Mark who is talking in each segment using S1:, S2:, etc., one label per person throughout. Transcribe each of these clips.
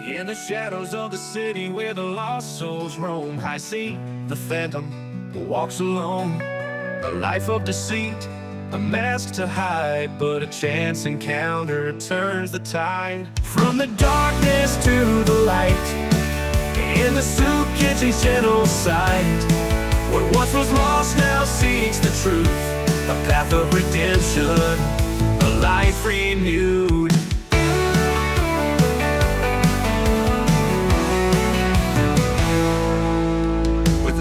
S1: In the shadows of the city where the lost souls roam, Hi Cee, the phantom, walks alone. A life of deceit, a mask to hide, but a chance encounter turns the tide. From the darkness to the light, in the soup kitchen's gentle sight, what once was lost now seeks the truth, a path of redemption, a life renewed.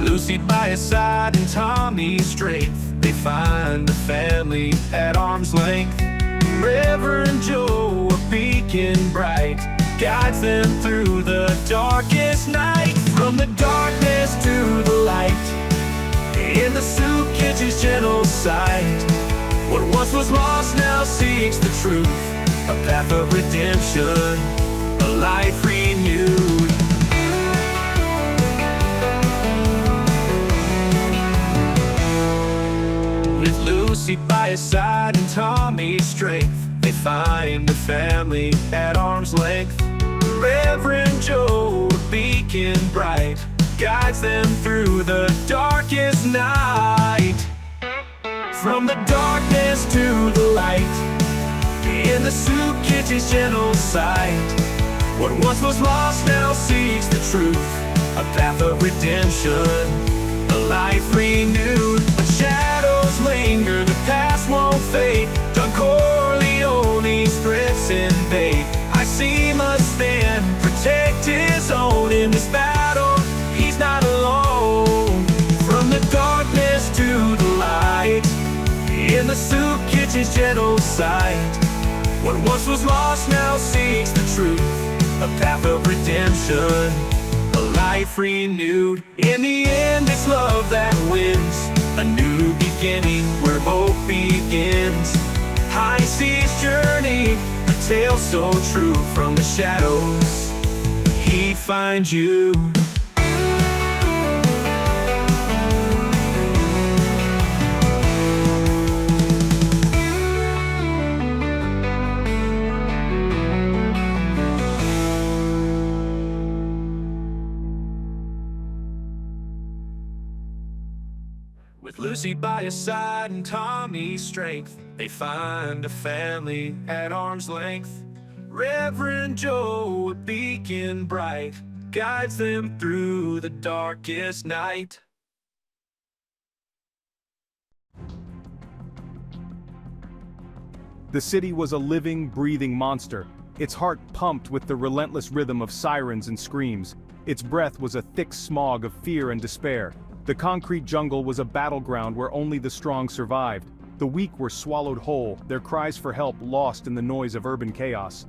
S1: Lucy by his side and Tommy's strength, they find a family at arm's length. Reverend Joe, a beacon bright, guides them through the darkest night. From the darkness to the light, in the soup kitchen's gentle sight, what once was lost now seeks the truth, a path of redemption, a life renewed. Lucy by his side and Tommy's strength, they find a family at arm's length. Reverend Joe, a beacon bright, guides them through the darkest night. From the darkness to the light, in the soup kitchen's gentle sight, what once was lost now seeks the truth, a path of redemption, a life renewed. When shadows linger, the past won't fade. Don Corleone's threats invade. Hi Cee must stand, protect his own in this battle. He's not alone. From the darkness to the light, in the soup kitchen's gentle sight, what once was lost now seeks the truth, a path of redemption, a life renewed. In the end, it's love that wins, a new beginning where hope begins. Hi Cee's journey, a tale so true. From the shadows, he finds you. With Lucy by his side and Tommy's strength, they find a family at arm's length. Reverend Joe, a beacon bright, guides them through the darkest night.
S2: The city was a living, breathing monster. Its heart pumped with the relentless rhythm of sirens and screams. Its breath was a thick smog of fear and despair. The concrete jungle was a battleground where only the strong survived. The weak were swallowed whole, their cries for help lost in the noise of urban chaos.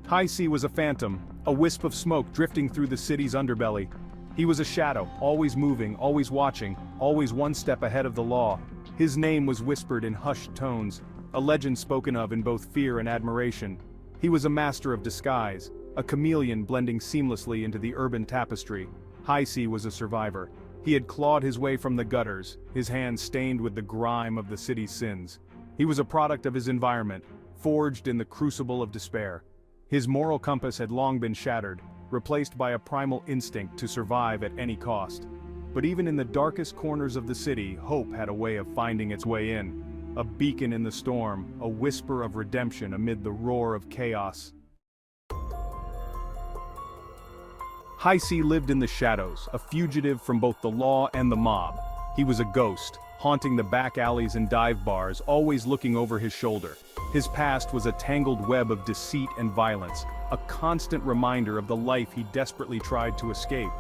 S2: Hi Cee was a phantom, a wisp of smoke drifting through the city's underbelly. He was a shadow, always moving, always watching, always one step ahead of the law. His name was whispered in hushed tones, a legend spoken of in both fear and admiration. He was a master of disguise, a chameleon blending seamlessly into the urban tapestry. Hi Cee was a survivor. He had clawed his way from the gutters, his hands stained with the grime of the city's sins. He was a product of his environment, forged in the crucible of despair. His moral compass had long been shattered, replaced by a primal instinct to survive at any cost. But even in the darkest corners of the city, hope had a way of finding its way in. A beacon in the storm, a whisper of redemption amid the roar of chaos. Hi Cee lived in the shadows, a fugitive from both the law and the mob. He was a ghost, haunting the back alleys and dive bars, always looking over his shoulder. His past was a tangled web of deceit and violence, a constant reminder of the life he desperately tried to escape.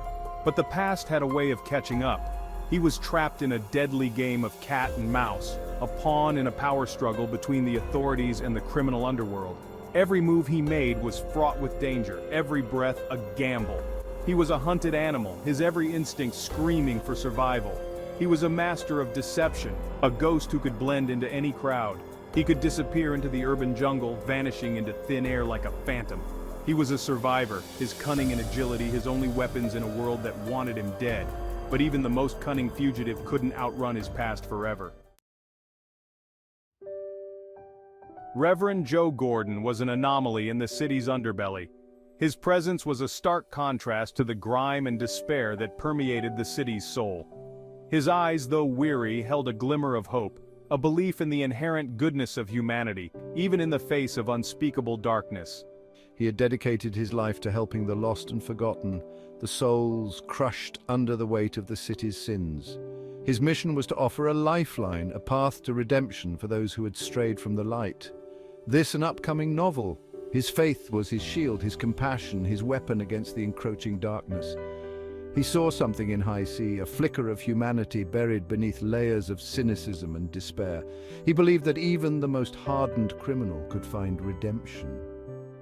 S2: But the past had a way of catching up. He was trapped in a deadly game of cat and mouse, a pawn in a power struggle between the authorities and the criminal underworld. Every move he made was fraught with danger, every breath a gamble. He was a hunted animal, his every instinct screaming for survival. He was a master of deception, a ghost who could blend into any crowd. He could disappear into the urban jungle, vanishing into thin air like a phantom. He was a survivor, his cunning and agility his only weapons in a world that wanted him dead. But even the most cunning fugitive couldn't outrun his past forever. Reverend Joe Gordon was an anomaly in the city's underbelly. His presence was a stark contrast to the grime and despair that permeated the city's soul. His eyes, though weary, held a glimmer of hope, a belief in the inherent goodness of humanity, even in the face of unspeakable darkness.
S3: He had dedicated his life to helping the lost and forgotten, the souls crushed under the weight of the city's sins. His mission was to offer a lifeline, a path to redemption for those who had strayed from the light. This an upcoming novel. His faith was his shield, his compassion, his weapon against the encroaching darkness. He saw something in Hi Cee, a flicker of humanity buried beneath layers of cynicism and despair. He believed that even the most hardened criminal could find redemption,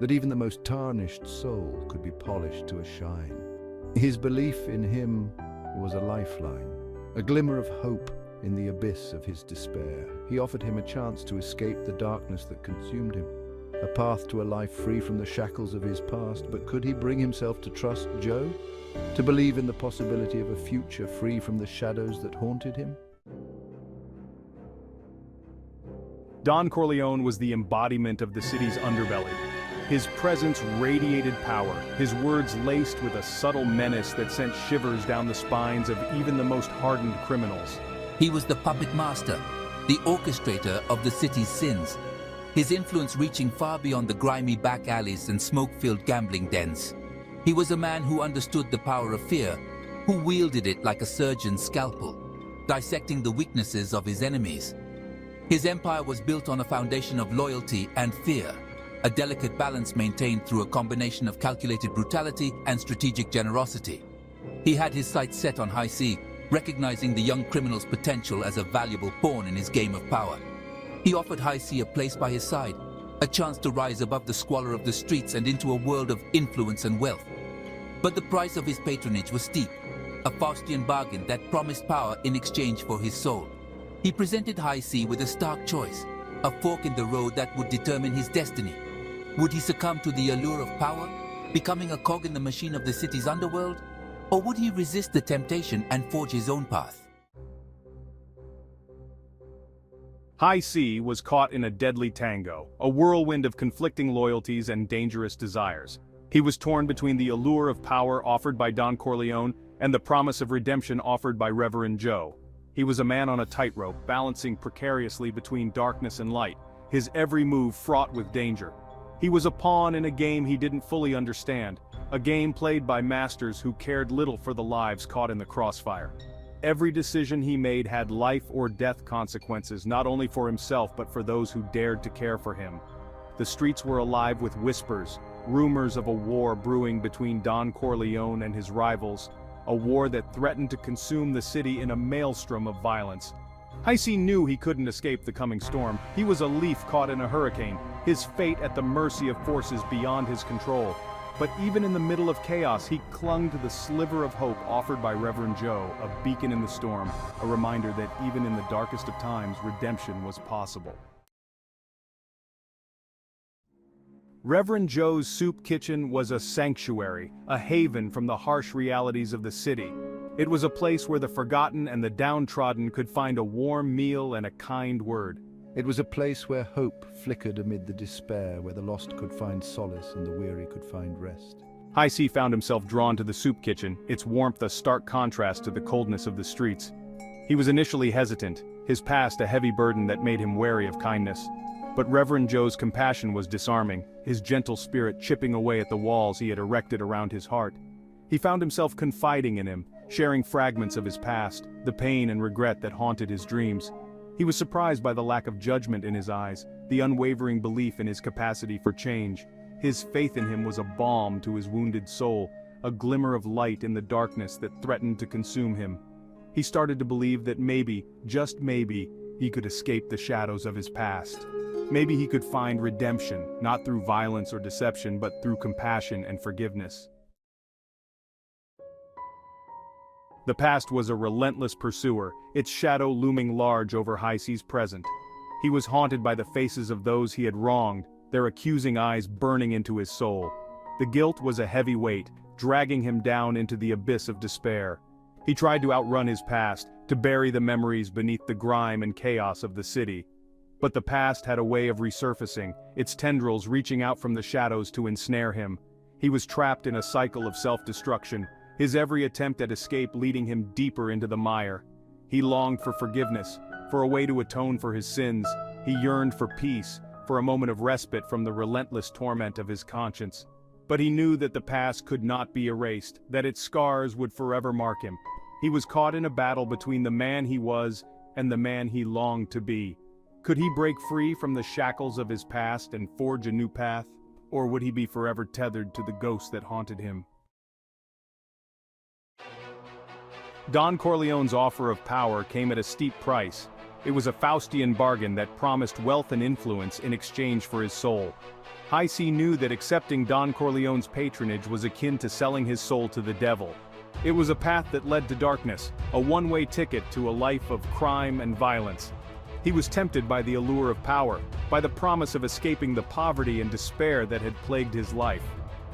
S3: that even the most tarnished soul could be polished to a shine. His belief in him was a lifeline, a glimmer of hope in the abyss of his despair. He offered him a chance to escape the darkness that consumed him, a path to a life free from the shackles of his past. But could he bring himself to trust Joe? To believe in the possibility of a future free from the shadows that haunted him?
S2: Don Corleone was the embodiment of the city's underbelly. His presence radiated power, his words laced with a subtle menace that sent shivers down the spines of even the most hardened criminals.
S4: He was the puppet master, the orchestrator of the city's sins, his influence reaching far beyond the grimy back alleys and smoke-filled gambling dens. He was a man who understood the power of fear, who wielded it like a surgeon's scalpel, dissecting the weaknesses of his enemies. His empire was built on a foundation of loyalty and fear, a delicate balance maintained through a combination of calculated brutality and strategic generosity. He had his sights set on Hi Cee, recognizing the young criminal's potential as a valuable pawn in his game of power. He offered Hi Cee a place by his side, a chance to rise above the squalor of the streets and into a world of influence and wealth. But the price of his patronage was steep, a Faustian bargain that promised power in exchange for his soul. He presented Hi Cee with a stark choice, a fork in the road that would determine his destiny. Would he succumb to the allure of power, becoming a cog in the machine of the city's underworld? Or would he resist the temptation and forge his own path?
S2: Hi Cee was caught in a deadly tango, a whirlwind of conflicting loyalties and dangerous desires. He was torn between the allure of power offered by Don Corleone and the promise of redemption offered by Reverend Joe. He was a man on a tightrope, balancing precariously between darkness and light, his every move fraught with danger. He was a pawn in a game he didn't fully understand, a game played by masters who cared little for the lives caught in the crossfire. Every decision he made had life or death consequences, not only for himself but for those who dared to care for him. The streets were alive with whispers, rumors of a war brewing between Don Corleone and his rivals, a war that threatened to consume the city in a maelstrom of violence. Hi Cee knew he couldn't escape the coming storm. He was a leaf caught in a hurricane, his fate at the mercy of forces beyond his control. But even in the middle of chaos, he clung to the sliver of hope offered by Reverend Joe, a beacon in the storm, a reminder that even in the darkest of times, redemption was possible. Reverend Joe's soup kitchen was a sanctuary, a haven from the harsh realities of the city. It was a place where the forgotten and the downtrodden could find a warm meal and a kind word.
S3: It was a place where hope flickered amid the despair, where the lost could find solace and the weary could find rest.
S2: Hi Cee found himself drawn to the soup kitchen, its warmth a stark contrast to the coldness of the streets. He was initially hesitant, his past a heavy burden that made him wary of kindness. But Reverend Joe's compassion was disarming, his gentle spirit chipping away at the walls he had erected around his heart. He found himself confiding in him, sharing fragments of his past, the pain and regret that haunted his dreams. He was surprised by the lack of judgment in his eyes, the unwavering belief in his capacity for change. His faith in him was a balm to his wounded soul, a glimmer of light in the darkness that threatened to consume him. He started to believe that maybe, just maybe, he could escape the shadows of his past. Maybe he could find redemption, not through violence or deception, but through compassion and forgiveness. The past was a relentless pursuer, its shadow looming large over Hi Cee's present. He was haunted by the faces of those he had wronged, their accusing eyes burning into his soul. The guilt was a heavy weight, dragging him down into the abyss of despair. He tried to outrun his past, to bury the memories beneath the grime and chaos of the city. But the past had a way of resurfacing, its tendrils reaching out from the shadows to ensnare him. He was trapped in a cycle of self-destruction, his every attempt at escape leading him deeper into the mire. He longed for forgiveness, for a way to atone for his sins. He yearned for peace, for a moment of respite from the relentless torment of his conscience. But he knew that the past could not be erased, that its scars would forever mark him. He was caught in a battle between the man he was and the man he longed to be. Could he break free from the shackles of his past and forge a new path? Or would he be forever tethered to the ghost that haunted him? Don Corleone's offer of power came at a steep price. It was a Faustian bargain that promised wealth and influence in exchange for his soul. Hi Cee knew that accepting Don Corleone's patronage was akin to selling his soul to the devil. It was a path that led to darkness, a one-way ticket to a life of crime and violence. He was tempted by the allure of power, by the promise of escaping the poverty and despair that had plagued his life.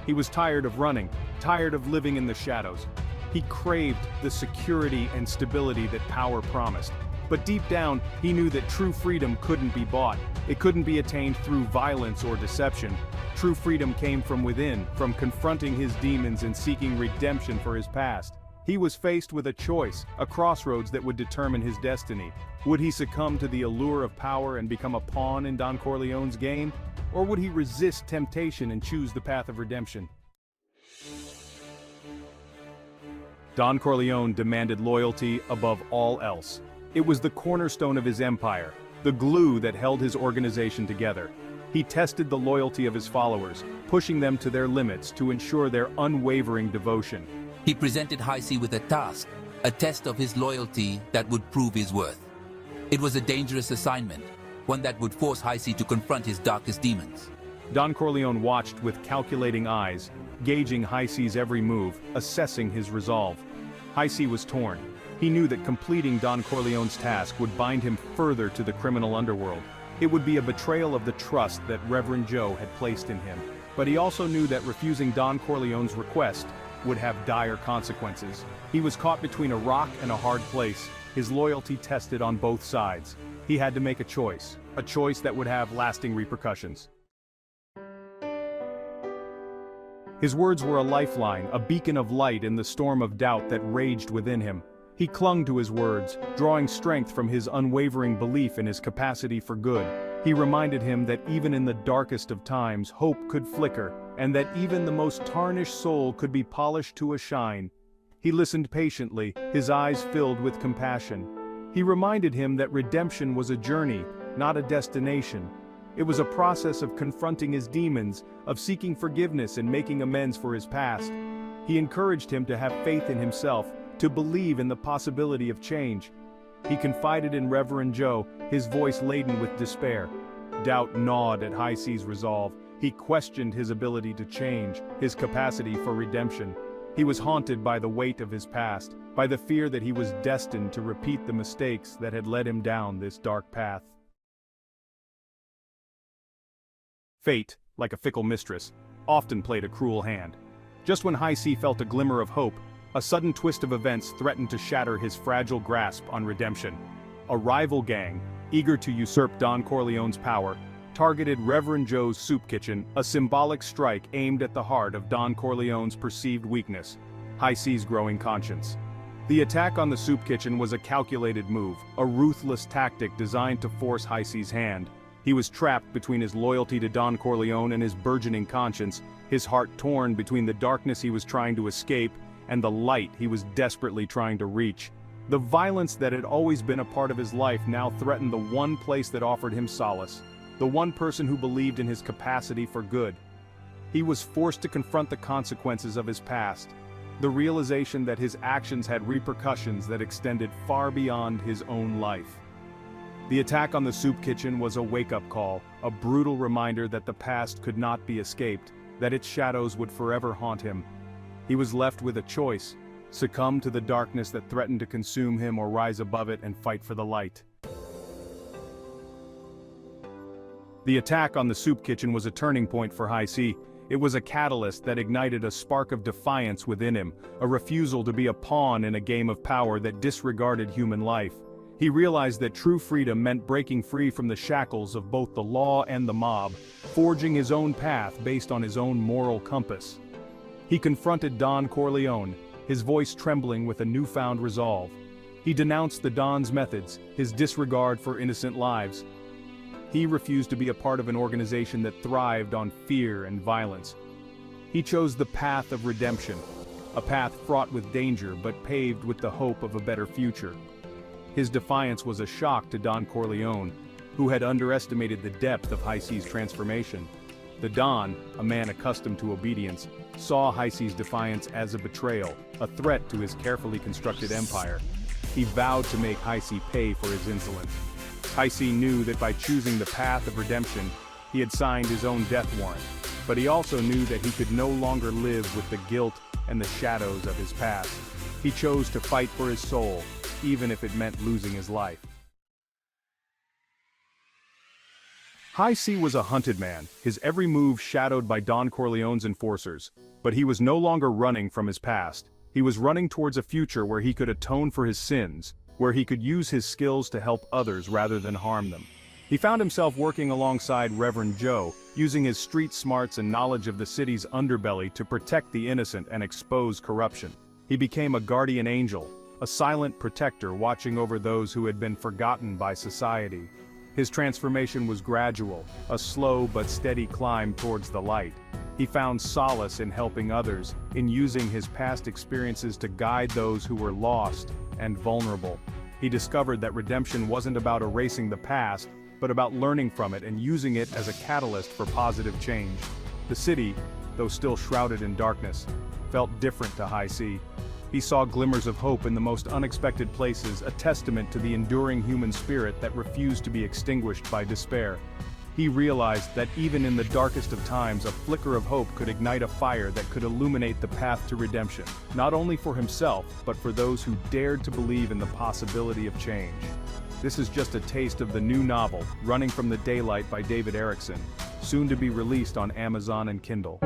S2: He was tired of running, tired of living in the shadows. He craved the security and stability that power promised. But deep down, he knew that true freedom couldn't be bought. It couldn't be attained through violence or deception. True freedom came from within, from confronting his demons and seeking redemption for his past. He was faced with a choice, a crossroads that would determine his destiny. Would he succumb to the allure of power and become a pawn in Don Corleone's game? Or would he resist temptation and choose the path of redemption? Don Corleone demanded loyalty above all else. It was the cornerstone of his empire, the glue that held his organization together. He tested the loyalty of his followers, pushing them to their limits to ensure their unwavering devotion.
S4: He presented Hi Cee with a task, a test of his loyalty that would prove his worth. It was a dangerous assignment, one that would force Hi Cee to confront his darkest demons.
S2: Don Corleone watched with calculating eyes, gauging Hi Cee's every move, assessing his resolve. Hi Cee was torn. He knew that completing Don Corleone's task would bind him further to the criminal underworld. It would be a betrayal of the trust that Reverend Joe had placed in him. But he also knew that refusing Don Corleone's request would have dire consequences. He was caught between a rock and a hard place, his loyalty tested on both sides. He had to make a choice that would have lasting repercussions. His words were a lifeline, a beacon of light in the storm of doubt that raged within him. He clung to his words, drawing strength from his unwavering belief in his capacity for good. He reminded him that even in the darkest of times, hope could flicker, and that even the most tarnished soul could be polished to a shine. He listened patiently, his eyes filled with compassion. He reminded him that redemption was a journey, not a destination. It was a process of confronting his demons, of seeking forgiveness and making amends for his past. He encouraged him to have faith in himself, to believe in the possibility of change. He confided in Reverend Joe, his voice laden with despair. Doubt gnawed at Hi Cee's resolve. He questioned his ability to change, his capacity for redemption. He was haunted by the weight of his past, by the fear that he was destined to repeat the mistakes that had led him down this dark path. Fate, like a fickle mistress, often played a cruel hand. Just when Hi Cee felt a glimmer of hope, a sudden twist of events threatened to shatter his fragile grasp on redemption. A rival gang, eager to usurp Don Corleone's power, targeted Reverend Joe's soup kitchen, a symbolic strike aimed at the heart of Don Corleone's perceived weakness, Hi Cee's growing conscience. The attack on the soup kitchen was a calculated move, a ruthless tactic designed to force Hi Cee's hand. He was trapped between his loyalty to Don Corleone and his burgeoning conscience, his heart torn between the darkness he was trying to escape and the light he was desperately trying to reach. The violence that had always been a part of his life now threatened the one place that offered him solace, the one person who believed in his capacity for good. He was forced to confront the consequences of his past, the realization that his actions had repercussions that extended far beyond his own life. The attack on the soup kitchen was a wake-up call, a brutal reminder that the past could not be escaped, that its shadows would forever haunt him. He was left with a choice: succumb to the darkness that threatened to consume him or rise above it and fight for the light. The attack on the soup kitchen was a turning point for Hi Cee. It was a catalyst that ignited a spark of defiance within him, a refusal to be a pawn in a game of power that disregarded human life. He realized that true freedom meant breaking free from the shackles of both the law and the mob, forging his own path based on his own moral compass. He confronted Don Corleone, his voice trembling with a newfound resolve. He denounced the Don's methods, his disregard for innocent lives. He refused to be a part of an organization that thrived on fear and violence. He chose the path of redemption, a path fraught with danger but paved with the hope of a better future. His defiance was a shock to Don Corleone, who had underestimated the depth of Hi Cee's transformation. The Don, a man accustomed to obedience, saw Hi Cee's defiance as a betrayal, a threat to his carefully constructed empire. He vowed to make Hi Cee pay for his insolence. Hi Cee knew that by choosing the path of redemption, he had signed his own death warrant, but he also knew that he could no longer live with the guilt and the shadows of his past. He chose to fight for his soul, even if it meant losing his life. Hi Cee was a hunted man, his every move shadowed by Don Corleone's enforcers. But he was no longer running from his past. He was running towards a future where he could atone for his sins, where he could use his skills to help others rather than harm them. He found himself working alongside Reverend Joe, using his street smarts and knowledge of the city's underbelly to protect the innocent and expose corruption. He became a guardian angel, a silent protector watching over those who had been forgotten by society. His transformation was gradual, a slow but steady climb towards the light. He found solace in helping others, in using his past experiences to guide those who were lost and vulnerable. He discovered that redemption wasn't about erasing the past, but about learning from it and using it as a catalyst for positive change. The city, though still shrouded in darkness, felt different to Hi Cee. He saw glimmers of hope in the most unexpected places, a testament to the enduring human spirit that refused to be extinguished by despair. He realized that even in the darkest of times, a flicker of hope could ignite a fire that could illuminate the path to redemption, not only for himself, but for those who dared to believe in the possibility of change. This is just a taste of the new novel, Running from the Daylight by David Erickson, soon to be released on Amazon and Kindle.